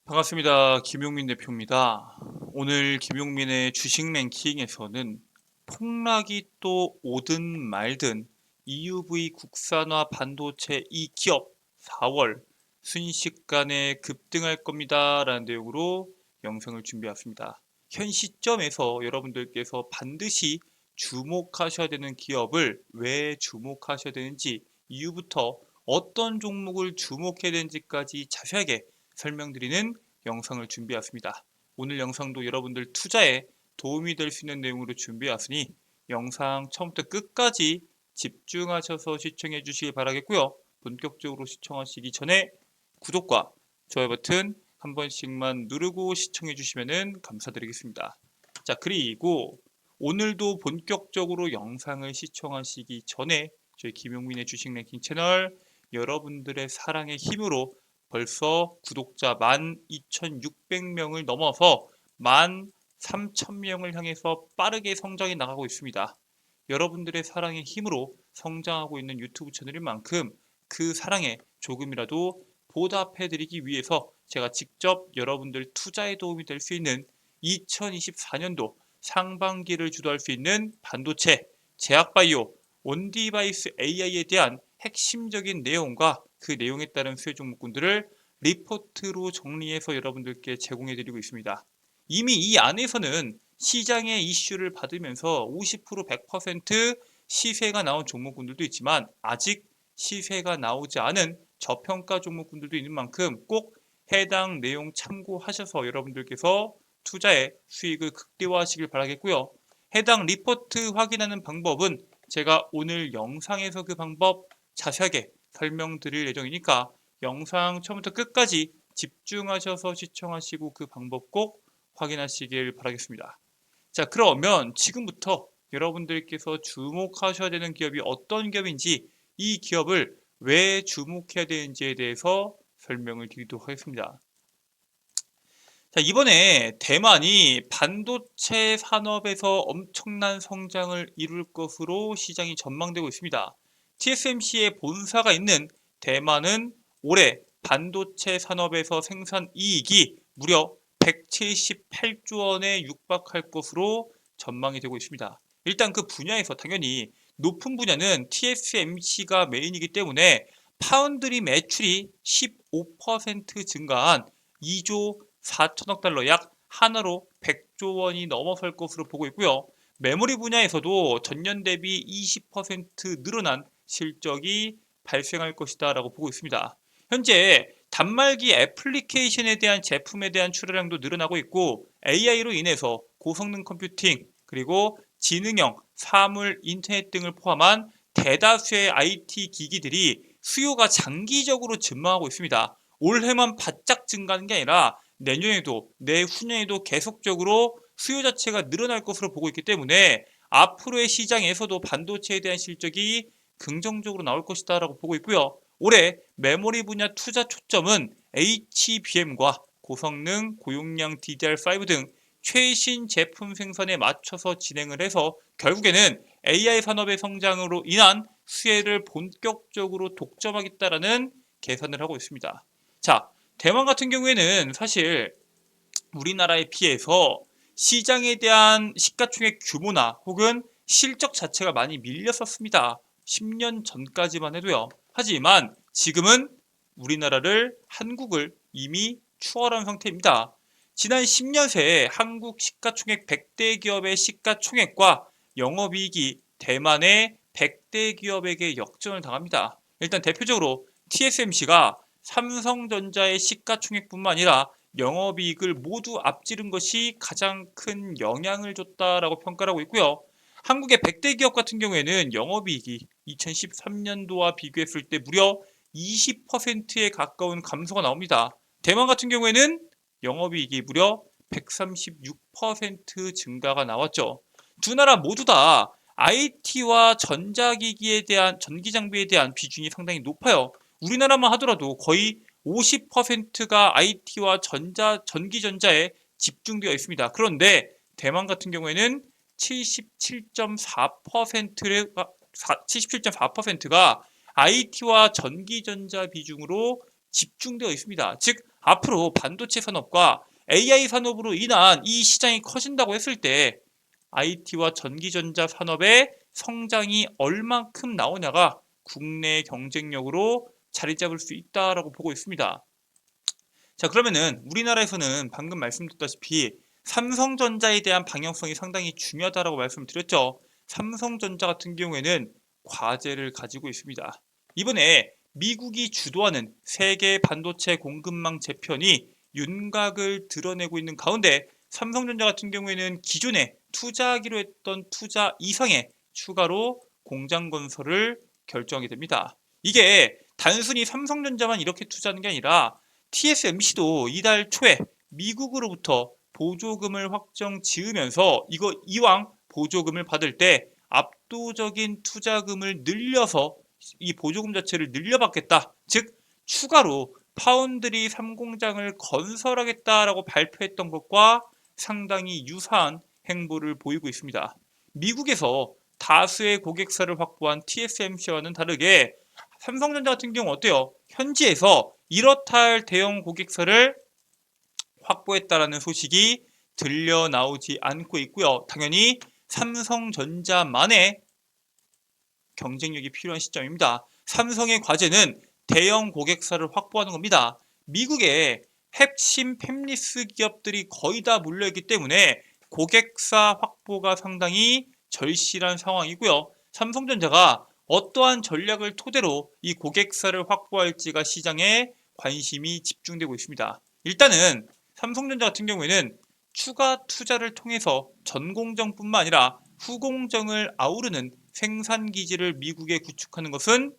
반갑습니다. 김용민 대표입니다. 오늘 김용민의 주식 랭킹에서는 폭락이 또 오든 말든 EUV 국산화 반도체 이 기업 4월 순식간에 급등할 겁니다. 라는 내용으로 영상을 준비했습니다. 현 시점에서 여러분들께서 반드시 주목하셔야 되는 기업을 왜 주목하셔야 되는지, 이유부터 어떤 종목을 주목해야 되는지까지 자세하게 설명드리는 영상을 준비했습니다. 오늘 영상도 여러분들 투자에 도움이 될 수 있는 내용으로 준비했으니 영상 처음부터 끝까지 집중하셔서 시청해 주시기 바라겠고요. 본격적으로 시청하시기 전에 구독과 좋아요 버튼 한 번씩만 누르고 시청해 주시면 감사드리겠습니다. 자, 그리고 오늘도 본격적으로 영상을 시청하시기 전에 저희 김용민의 주식 랭킹 채널 여러분들의 사랑의 힘으로 벌써 구독자 12,600명을 넘어서 13,000명을 향해서 빠르게 성장해 나가고 있습니다. 여러분들의 사랑의 힘으로 성장하고 있는 유튜브 채널인 만큼 그 사랑에 조금이라도 보답해드리기 위해서 제가 직접 여러분들 투자에 도움이 될 수 있는 2024년도 상반기를 주도할 수 있는 반도체, 제약바이오, 온디바이스 AI에 대한 핵심적인 내용과 그 내용에 따른 수혜 종목군들을 리포트로 정리해서 여러분들께 제공해 드리고 있습니다. 이미 이 안에서는 시장의 이슈를 받으면서 50% 100% 시세가 나온 종목군들도 있지만 아직 시세가 나오지 않은 저평가 종목군들도 있는 만큼 꼭 해당 내용 참고하셔서 여러분들께서 투자의 수익을 극대화하시길 바라겠고요. 해당 리포트 확인하는 방법은 제가 오늘 영상에서 그 방법 자세하게 설명드릴 예정이니까 영상 처음부터 끝까지 집중하셔서 시청하시고 그 방법 꼭 확인하시길 바라겠습니다. 자, 그러면 지금부터 여러분들께서 주목하셔야 되는 기업이 어떤 기업인지, 이 기업을 왜 주목해야 되는지에 대해서 설명을 드리도록 하겠습니다. 자, 이번에 대만이 반도체 산업에서 엄청난 성장을 이룰 것으로 시장이 전망되고 있습니다. TSMC의 본사가 있는 대만은 올해 반도체 산업에서 생산 이익이 무려 178조 원에 육박할 것으로 전망이 되고 있습니다. 일단 그 분야에서 당연히 높은 분야는 TSMC가 메인이기 때문에 파운드리 매출이 15% 증가한 2조 4천억 달러, 약 하나로 100조 원이 넘어설 것으로 보고 있고요. 메모리 분야에서도 전년 대비 20% 늘어난 실적이 발생할 것이다 라고 보고 있습니다. 현재 단말기 애플리케이션에 대한 제품에 대한 출하량도 늘어나고 있고, AI로 인해서 고성능 컴퓨팅 그리고 지능형 사물 인터넷 등을 포함한 대다수의 IT 기기들이 수요가 장기적으로 증망하고 있습니다. 올해만 바짝 증가하는 게 아니라 내년에도 내후년에도 계속적으로 수요 자체가 늘어날 것으로 보고 있기 때문에 앞으로의 시장에서도 반도체에 대한 실적이 긍정적으로 나올 것이다 라고 보고 있고요. 올해 메모리 분야 투자 초점은 HBM과 고성능 고용량 DDR5 등 최신 제품 생산에 맞춰서 진행을 해서 결국에는 AI 산업의 성장으로 인한 수혜를 본격적으로 독점하겠다라는 계산을 하고 있습니다. 자, 대만 같은 경우에는 사실 우리나라에 비해서 시장에 대한 시가총액 규모나 혹은 실적 자체가 많이 밀렸었습니다. 10년 전까지만 해도요. 하지만 지금은 우리나라를, 한국을 이미 추월한 상태입니다. 지난 10년 새 한국 시가총액 100대 기업의 시가총액과 영업이익이 대만의 100대 기업에게 역전을 당합니다. 일단 대표적으로 TSMC가 삼성전자의 시가총액뿐만 아니라 영업이익을 모두 앞지른 것이 가장 큰 영향을 줬다라고 평가를 하고 있고요. 한국의 100대 기업 같은 경우에는 영업이익이 2013년도와 비교했을 때 무려 20%에 가까운 감소가 나옵니다. 대만 같은 경우에는 영업이익이 무려 136% 증가가 나왔죠. 두 나라 모두 다 IT와 전자기기에 대한, 전기장비에 대한 비중이 상당히 높아요. 우리나라만 하더라도 거의 50%가 IT와 전기전자에 집중되어 있습니다. 그런데 대만 같은 경우에는 77.4%가 IT와 전기전자 비중으로 집중되어 있습니다. 즉 앞으로 반도체 산업과 AI 산업으로 인한 이 시장이 커진다고 했을 때 IT와 전기전자 산업의 성장이 얼만큼 나오냐가 국내 경쟁력으로 자리 잡을 수 있다라고 보고 있습니다. 자, 그러면은 우리나라에서는 방금 말씀드렸다시피 삼성전자에 대한 방향성이 상당히 중요하다라고 말씀드렸죠. 삼성전자 같은 경우에는 과제를 가지고 있습니다. 이번에 미국이 주도하는 세계 반도체 공급망 재편이 윤곽을 드러내고 있는 가운데 삼성전자 같은 경우에는 기존에 투자하기로 했던 투자 이상의 추가로 공장 건설을 결정하게 됩니다. 이게 단순히 삼성전자만 이렇게 투자하는 게 아니라 TSMC도 이달 초에 미국으로부터 보조금을 확정 지으면서 이거 이왕 보조금을 받을 때 압도적인 투자금을 늘려서 이 보조금 자체를 늘려받겠다. 즉 추가로 파운드리 3공장을 건설하겠다라고 발표했던 것과 상당히 유사한 행보를 보이고 있습니다. 미국에서 다수의 고객사를 확보한 TSMC와는 다르게 삼성전자 같은 경우 어때요? 현지에서 이렇다 할 대형 고객사를 확보했다라는 소식이 들려 나오지 않고 있고요. 당연히 삼성전자만의 경쟁력이 필요한 시점입니다. 삼성의 과제는 대형 고객사를 확보하는 겁니다. 미국의 핵심 팹리스 기업들이 거의 다 몰려있기 때문에 고객사 확보가 상당히 절실한 상황이고요. 삼성전자가 어떠한 전략을 토대로 이 고객사를 확보할지가 시장에 관심이 집중되고 있습니다. 일단은 삼성전자 같은 경우에는 추가 투자를 통해서 전공정뿐만 아니라 후공정을 아우르는 생산기지를 미국에 구축하는 것은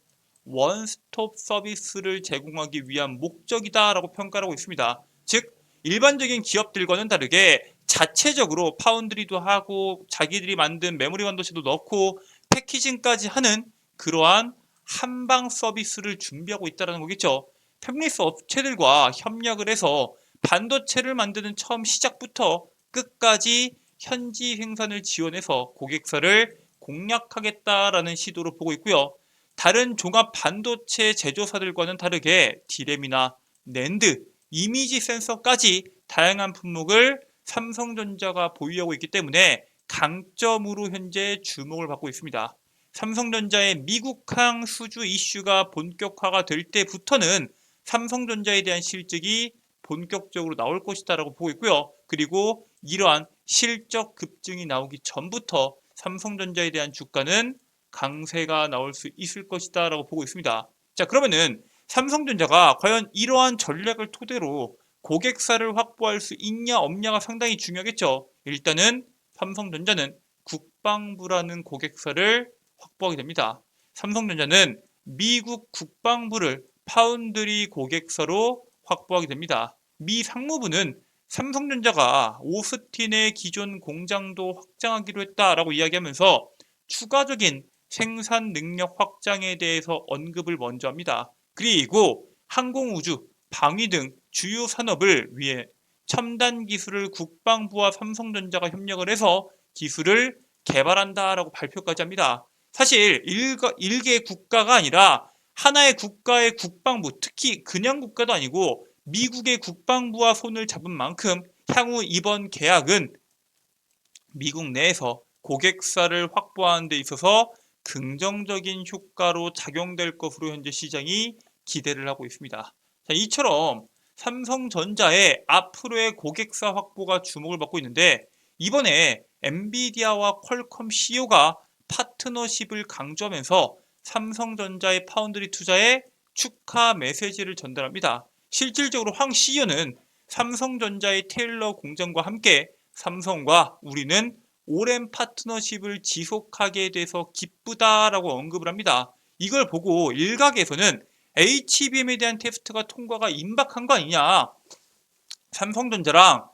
원스톱 서비스를 제공하기 위한 목적이다라고 평가를 하고 있습니다. 즉 일반적인 기업들과는 다르게 자체적으로 파운드리도 하고 자기들이 만든 메모리 반도체도 넣고 패키징까지 하는 그러한 한방 서비스를 준비하고 있다는 거겠죠. 팹리스 업체들과 협력을 해서 반도체를 만드는 처음 시작부터 끝까지 현지 생산을 지원해서 고객사를 공략하겠다라는 시도로 보고 있고요. 다른 종합 반도체 제조사들과는 다르게 디램이나 낸드, 이미지 센서까지 다양한 품목을 삼성전자가 보유하고 있기 때문에 강점으로 현재 주목을 받고 있습니다. 삼성전자의 미국항 수주 이슈가 본격화가 될 때부터는 삼성전자에 대한 실적이 본격적으로 나올 것이다라고 보고 있고요. 그리고 이러한 실적 급증이 나오기 전부터 삼성전자에 대한 주가는 강세가 나올 수 있을 것이다라고 보고 있습니다. 자, 그러면은 삼성전자가 과연 이러한 전략을 토대로 고객사를 확보할 수 있냐 없냐가 상당히 중요하겠죠. 일단은 삼성전자는 국방부라는 고객사를 확보하게 됩니다. 삼성전자는 미국 국방부를 파운드리 고객사로 확보하게 됩니다. 미 상무부는 삼성전자가 오스틴의 기존 공장도 확장하기로 했다라고 이야기하면서 추가적인 생산 능력 확장에 대해서 언급을 먼저 합니다. 그리고 항공우주, 방위 등 주요 산업을 위해 첨단 기술을 국방부와 삼성전자가 협력을 해서 기술을 개발한다라고 발표까지 합니다. 사실 일개 국가가 아니라 하나의 국가의 국방부, 특히 그냥 국가도 아니고 미국의 국방부와 손을 잡은 만큼 향후 이번 계약은 미국 내에서 고객사를 확보하는 데 있어서 긍정적인 효과로 작용될 것으로 현재 시장이 기대를 하고 있습니다. 자, 이처럼 삼성전자의 앞으로의 고객사 확보가 주목을 받고 있는데 이번에 엔비디아와 퀄컴 CEO가 파트너십을 강조하면서 삼성전자의 파운드리 투자에 축하 메시지를 전달합니다. 실질적으로 황 CEO는 삼성전자의 테일러 공장과 함께 삼성과 우리는 오랜 파트너십을 지속하게 돼서 기쁘다라고 언급을 합니다. 이걸 보고 일각에서는 HBM에 대한 테스트가 통과가 임박한 거 아니냐, 삼성전자랑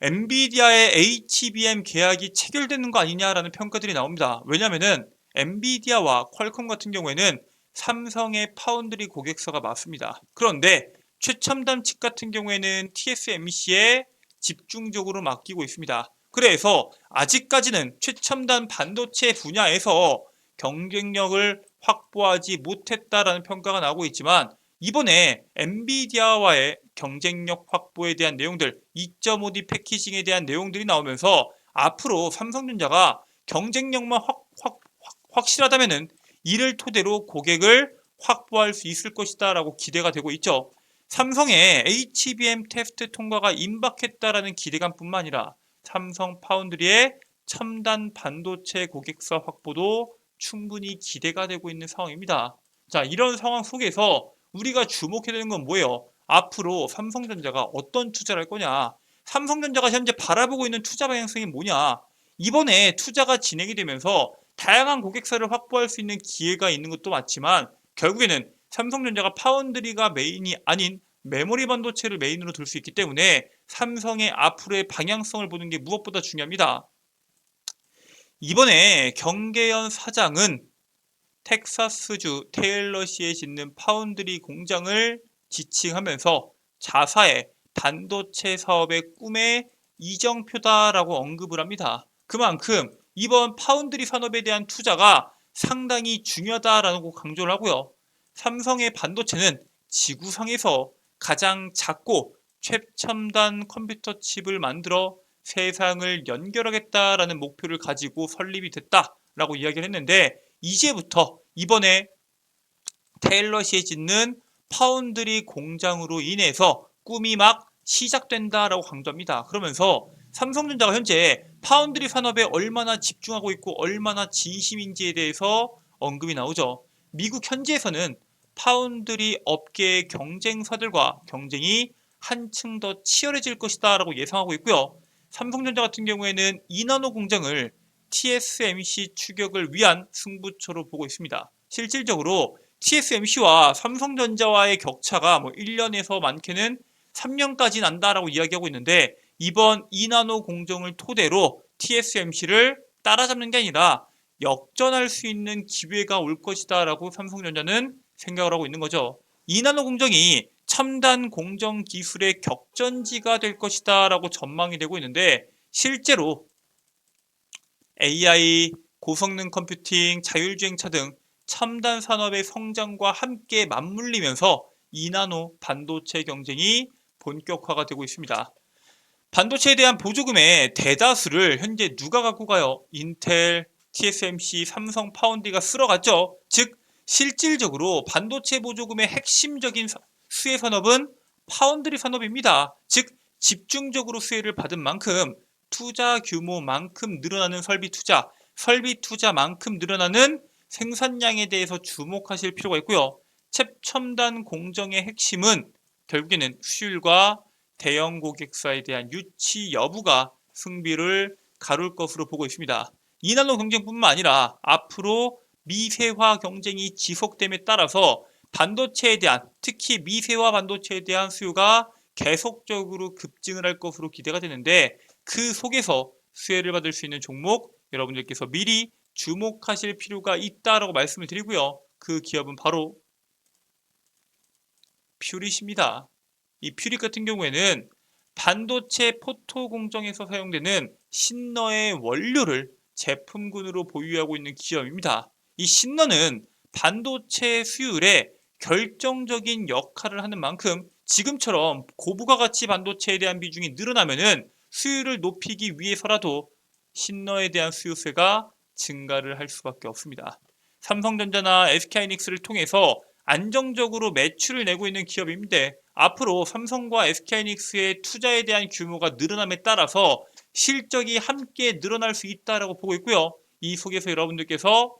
엔비디아의 HBM 계약이 체결되는 거 아니냐라는 평가들이 나옵니다. 왜냐하면 엔비디아와 퀄컴 같은 경우에는 삼성의 파운드리 고객사가 맞습니다. 그런데 최첨단 칩 같은 경우에는 TSMC에 집중적으로 맡기고 있습니다. 그래서 아직까지는 최첨단 반도체 분야에서 경쟁력을 확보하지 못했다라는 평가가 나오고 있지만 이번에 엔비디아와의 경쟁력 확보에 대한 내용들, 2.5D 패키징에 대한 내용들이 나오면서 앞으로 삼성전자가 경쟁력만 확실하다면은 이를 토대로 고객을 확보할 수 있을 것이다 라고 기대가 되고 있죠. 삼성의 HBM 테스트 통과가 임박했다라는 기대감뿐만 아니라 삼성 파운드리의 첨단 반도체 고객사 확보도 충분히 기대가 되고 있는 상황입니다. 자, 이런 상황 속에서 우리가 주목해야 되는 건 뭐예요? 앞으로 삼성전자가 어떤 투자를 할 거냐? 삼성전자가 현재 바라보고 있는 투자 방향성이 뭐냐? 이번에 투자가 진행이 되면서 다양한 고객사를 확보할 수 있는 기회가 있는 것도 맞지만 결국에는 삼성전자가 파운드리가 메인이 아닌 메모리 반도체를 메인으로 둘 수 있기 때문에 삼성의 앞으로의 방향성을 보는 게 무엇보다 중요합니다. 이번에 경계현 사장은 텍사스주 테일러시에 짓는 파운드리 공장을 지칭하면서 자사의 반도체 사업의 꿈의 이정표다라고 언급을 합니다. 그만큼 이번 파운드리 산업에 대한 투자가 상당히 중요하다라고 강조를 하고요. 삼성의 반도체는 지구상에서 가장 작고 최첨단 컴퓨터 칩을 만들어 세상을 연결하겠다라는 목표를 가지고 설립이 됐다라고 이야기를 했는데 이제부터 이번에 테일러시에 짓는 파운드리 공장으로 인해서 꿈이 막 시작된다라고 강조합니다. 그러면서 삼성전자가 현재 파운드리 산업에 얼마나 집중하고 있고 얼마나 진심인지에 대해서 언급이 나오죠. 미국 현지에서는 파운드리 업계의 경쟁사들과 경쟁이 한층 더 치열해질 것이다 라고 예상하고 있고요. 삼성전자 같은 경우에는 2나노 공장을 TSMC 추격을 위한 승부처로 보고 있습니다. 실질적으로 TSMC와 삼성전자와의 격차가 1년에서 많게는 3년까지 난다라고 이야기하고 있는데 이번 2나노 공정을 토대로 TSMC를 따라잡는 게 아니라 역전할 수 있는 기회가 올 것이다 라고 삼성전자는 생각을 하고 있는 거죠. 2나노 공정이 첨단 공정 기술의 격전지가 될 것이다 라고 전망이 되고 있는데 실제로 AI, 고성능 컴퓨팅, 자율주행차 등 첨단 산업의 성장과 함께 맞물리면서 2나노 반도체 경쟁이 본격화가 되고 있습니다. 반도체에 대한 보조금의 대다수를 현재 누가 갖고 가요? 인텔, TSMC, 삼성, 파운드리가 쓸어갔죠. 즉 실질적으로 반도체 보조금의 핵심적인 수혜 산업은 파운드리 산업입니다. 즉 집중적으로 수혜를 받은 만큼 투자 규모만큼 늘어나는 설비 투자만큼 늘어나는 생산량에 대해서 주목하실 필요가 있고요. 최첨단 공정의 핵심은 결국에는 수율과 대형 고객사에 대한 유치 여부가 승비를 가룰 것으로 보고 있습니다. 2나노 경쟁뿐만 아니라 앞으로 미세화 경쟁이 지속됨에 따라서 반도체에 대한 특히 미세화 반도체에 대한 수요가 계속적으로 급증을 할 것으로 기대가 되는데 그 속에서 수혜를 받을 수 있는 종목 여러분들께서 미리 주목하실 필요가 있다라고 말씀을 드리고요. 그 기업은 바로 퓨릿입니다. 이 퓨릿 같은 경우에는 반도체 포토 공정에서 사용되는 신너의 원료를 제품군으로 보유하고 있는 기업입니다. 이 신너는 반도체 수율에 결정적인 역할을 하는 만큼 지금처럼 고부가 가치 반도체에 대한 비중이 늘어나면은 수율을 높이기 위해서라도 신너에 대한 수요세가 증가를 할 수밖에 없습니다. 삼성전자나 SK하이닉스를 통해서 안정적으로 매출을 내고 있는 기업인데 앞으로 삼성과 SK하이닉스의 투자에 대한 규모가 늘어남에 따라서 실적이 함께 늘어날 수 있다고 보고 있고요. 이 속에서 여러분들께서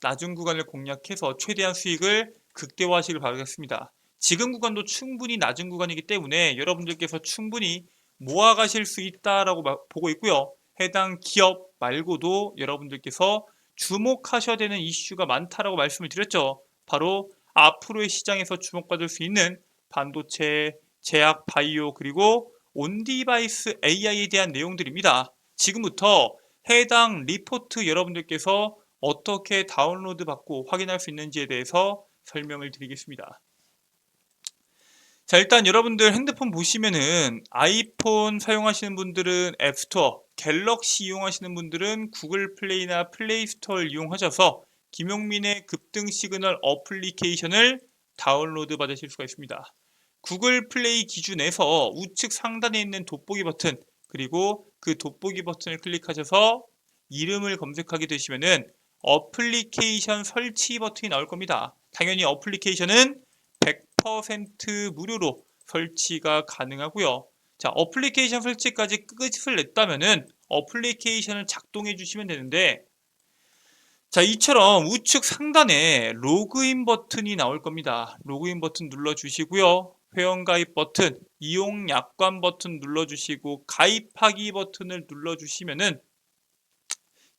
낮은 구간을 공략해서 최대한 수익을 극대화하시길 바라겠습니다. 지금 구간도 충분히 낮은 구간이기 때문에 여러분들께서 충분히 모아가실 수 있다라고 보고 있고요. 해당 기업 말고도 여러분들께서 주목하셔야 되는 이슈가 많다라고 말씀을 드렸죠. 바로 앞으로의 시장에서 주목받을 수 있는 반도체, 제약, 바이오 그리고 온디바이스 AI에 대한 내용들입니다. 지금부터 해당 리포트 여러분들께서 어떻게 다운로드 받고 확인할 수 있는지에 대해서 설명을 드리겠습니다. 자, 일단 여러분들 핸드폰 보시면은 아이폰 사용하시는 분들은 앱스토어, 갤럭시 이용하시는 분들은 구글 플레이나 플레이 스토어를 이용하셔서 김용민의 급등 시그널 어플리케이션을 다운로드 받으실 수가 있습니다. 구글 플레이 기준에서 우측 상단에 있는 돋보기 버튼, 그리고 그 돋보기 버튼을 클릭하셔서 이름을 검색하게 되시면은 어플리케이션 설치 버튼이 나올 겁니다. 당연히 어플리케이션은 100% 무료로 설치가 가능하고요. 자, 어플리케이션 설치까지 끝을 냈다면은 어플리케이션을 작동해 주시면 되는데, 자, 이처럼 우측 상단에 로그인 버튼이 나올 겁니다. 로그인 버튼 눌러주시고요. 회원가입 버튼, 이용 약관 버튼 눌러주시고 가입하기 버튼을 눌러주시면은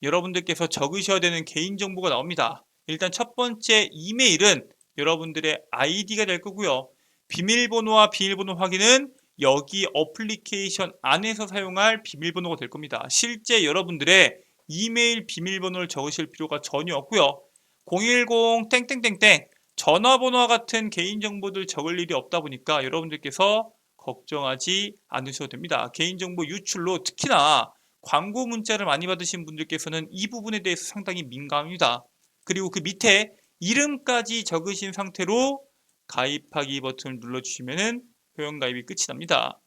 여러분들께서 적으셔야 되는 개인정보가 나옵니다. 일단 첫 번째 이메일은 여러분들의 아이디가 될 거고요. 비밀번호와 비밀번호 확인은 여기 어플리케이션 안에서 사용할 비밀번호가 될 겁니다. 실제 여러분들의 이메일 비밀번호를 적으실 필요가 전혀 없고요. 010 땡땡땡땡 전화번호와 같은 개인정보들 적을 일이 없다 보니까 여러분들께서 걱정하지 않으셔도 됩니다. 개인정보 유출로 특히나 광고 문자를 많이 받으신 분들께서는 이 부분에 대해서 상당히 민감합니다. 그리고 그 밑에 이름까지 적으신 상태로 가입하기 버튼을 눌러주시면 회원가입이 끝이 납니다.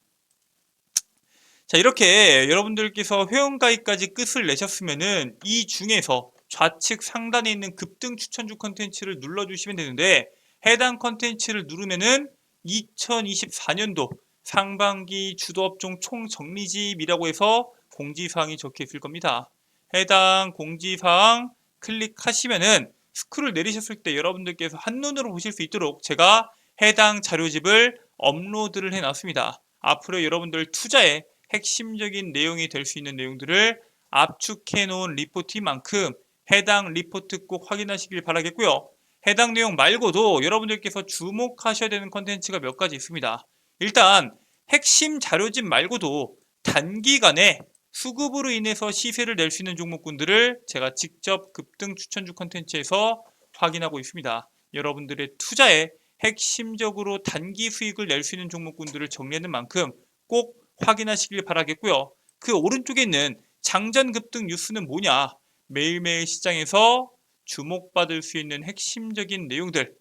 자, 이렇게 여러분들께서 회원가입까지 끝을 내셨으면은 이 중에서 좌측 상단에 있는 급등 추천주 컨텐츠를 눌러주시면 되는데, 해당 컨텐츠를 누르면은 2024년도 상반기 주도업종 총정리집이라고 해서 공지사항이 적혀 있을 겁니다. 해당 공지사항 클릭하시면은 스크롤 내리셨을 때 여러분들께서 한눈으로 보실 수 있도록 제가 해당 자료집을 업로드를 해놨습니다. 앞으로 여러분들 투자에 핵심적인 내용이 될 수 있는 내용들을 압축해 놓은 리포트인 만큼 해당 리포트 꼭 확인하시길 바라겠고요. 해당 내용 말고도 여러분들께서 주목하셔야 되는 컨텐츠가 몇 가지 있습니다. 일단 핵심 자료집 말고도 단기간에 수급으로 인해서 시세를 낼 수 있는 종목군들을 제가 직접 급등 추천주 컨텐츠에서 확인하고 있습니다. 여러분들의 투자에 핵심적으로 단기 수익을 낼 수 있는 종목군들을 정리하는 만큼 꼭 확인하시길 바라겠고요. 그 오른쪽에 있는 장전 급등 뉴스는 뭐냐? 매일매일 시장에서 주목받을 수 있는 핵심적인 내용들,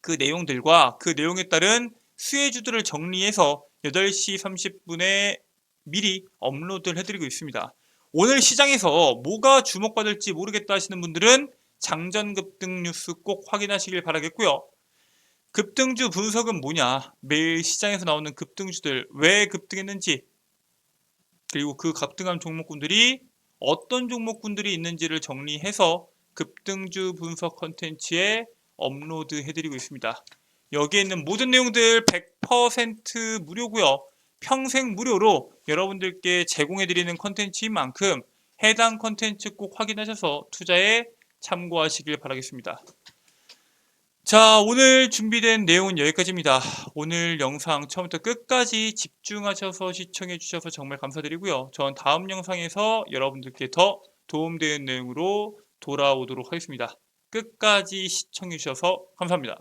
그 내용들과 그 내용에 따른 수혜주들을 정리해서 8시 30분에 미리 업로드를 해드리고 있습니다. 오늘 시장에서 뭐가 주목받을지 모르겠다 하시는 분들은 장전 급등 뉴스 꼭 확인하시길 바라겠고요. 급등주 분석은 뭐냐? 매일 시장에서 나오는 급등주들 왜 급등했는지, 그리고 그 급등한 종목군들이 어떤 종목군들이 있는지를 정리해서 급등주 분석 컨텐츠에 업로드 해드리고 있습니다. 여기에 있는 모든 내용들 100% 무료고요. 평생 무료로 여러분들께 제공해드리는 컨텐츠인 만큼 해당 컨텐츠 꼭 확인하셔서 투자에 참고하시길 바라겠습니다. 자, 오늘 준비된 내용은 여기까지입니다. 오늘 영상 처음부터 끝까지 집중하셔서 시청해 주셔서 정말 감사드리고요. 전 다음 영상에서 여러분들께 더 도움되는 내용으로 돌아오도록 하겠습니다. 끝까지 시청해 주셔서 감사합니다.